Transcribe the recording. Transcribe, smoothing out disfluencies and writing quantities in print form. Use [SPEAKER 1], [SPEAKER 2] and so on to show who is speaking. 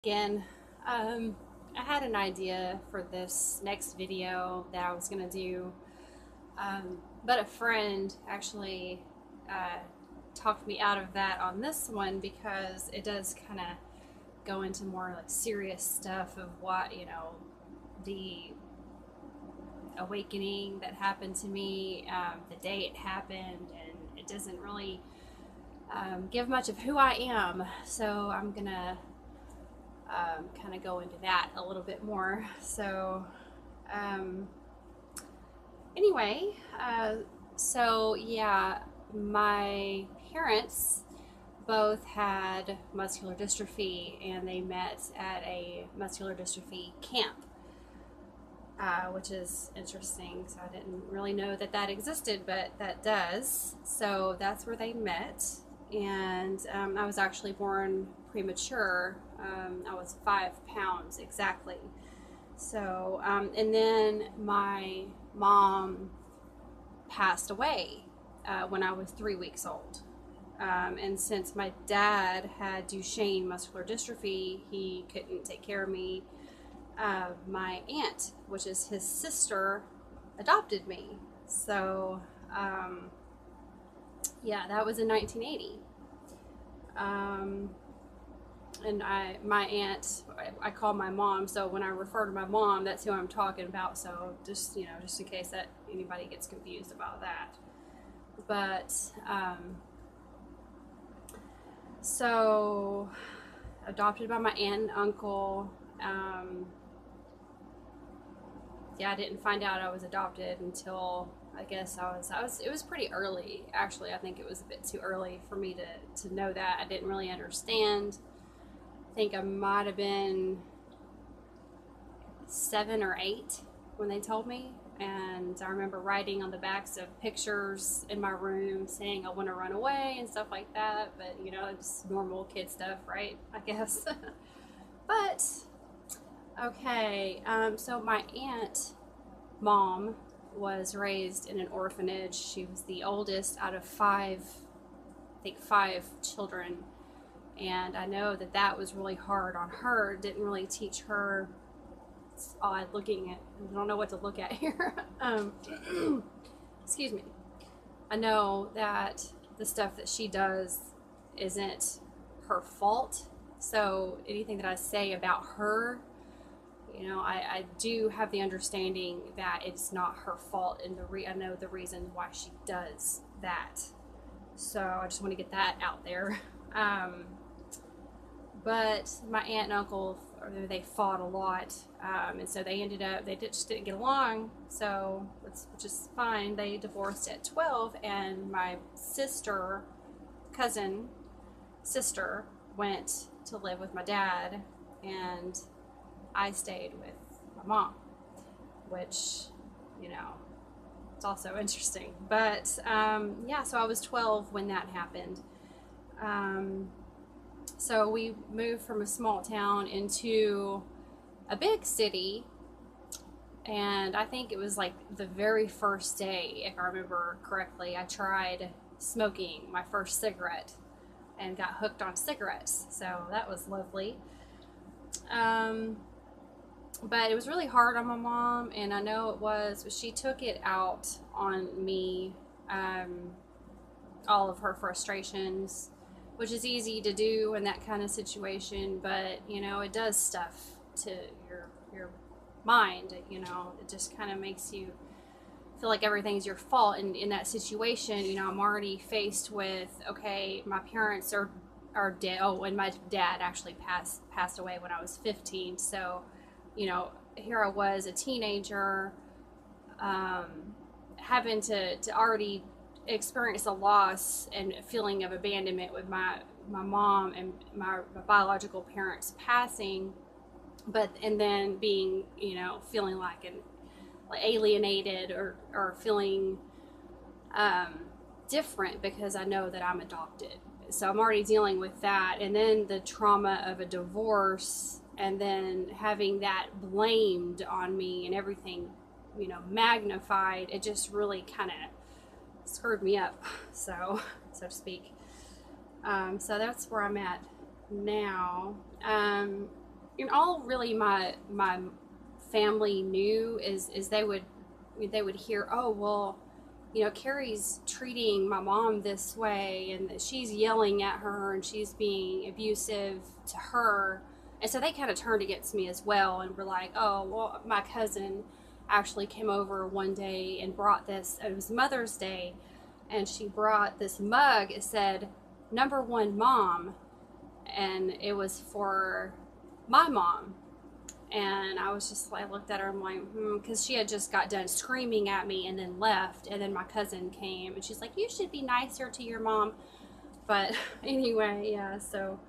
[SPEAKER 1] Again. I had an idea for this next video that I was going to do, but a friend actually uh, talked me out of that on this one because it does kind of go into more like serious stuff of what, the awakening that happened to me, the day it happened, and it doesn't really give much of who I am. So I'm going to kind of go into that a little bit more. So, um, anyway, so yeah, my parents both had muscular dystrophy and they met at a muscular dystrophy camp, which is interesting. So I didn't really know that that existed, but that does. So that's where they met. And I was actually born premature. I was 5 pounds exactly. So, and then my mom passed away when I was 3 weeks old. And since my dad had Duchenne muscular dystrophy, he couldn't take care of me. My aunt, which is his sister, adopted me. So, yeah, that was in 1980. Um, and my aunt, I call my mom. So when I refer to my mom, that's who I'm talking about. So just in case that anybody gets confused about that. But so adopted by my aunt and uncle. Yeah, I didn't find out I was adopted until I guess it was pretty early. Actually, I think it was a bit too early for me to know that. I didn't really understand. I think I might have been 7 or 8 when they told me. And I remember writing on the backs of pictures in my room saying I want to run away and stuff like that. But, it's normal kid stuff, right? I guess. But, okay. So my aunt, mom, was raised in an orphanage. She was the oldest out of five children. And I know that that was really hard on her. It didn't really teach her. It's odd looking at, I don't know what to look at here. Excuse me. I know that the stuff that she does isn't her fault. So anything that I say about her, I do have the understanding that it's not her fault, and I know the reason why she does that. So I just want to get that out there. But my aunt and uncle, they fought a lot, and so they just didn't get along. So which is fine. They divorced at 12, and my cousin sister, went to live with my dad, and I stayed with my mom, which, it's also interesting. But yeah, so I was 12 when that happened. So we moved from a small town into a big city, and I think it was like the very first day, if I remember correctly, I tried smoking my first cigarette and got hooked on cigarettes. So that was lovely. Um, but it was really hard on my mom, and I know it was. She took it out on me, all of her frustrations, which is easy to do in that kind of situation. But it does stuff to your mind. It just kind of makes you feel like everything's your fault. And in that situation, I'm already faced with, okay, my parents are dead. Oh, and my dad actually passed away when I was 15. So, here I was, a teenager, um, having to already experience a loss and a feeling of abandonment with my mom and my biological parents passing, and then being, feeling like alienated or feeling um, different because I know that I'm adopted. So I'm already dealing with that, and then the trauma of a divorce, and then having that blamed on me and everything, magnified. It just really kind of screwed me up, so to speak. So that's where I'm at now. and all really my family knew is they would hear, oh well, you know, Carrie's treating my mom this way, and that she's yelling at her and she's being abusive to her. And so they kind of turned against me as well and were like, oh, well, my cousin actually came over one day and brought this, it was Mother's Day, and she brought this mug. It said, "Number one mom," and it was for my mom. And I was just like, I looked at her, I'm like, because she had just got done screaming at me and then left. And then my cousin came and she's like, you should be nicer to your mom. But anyway, yeah, so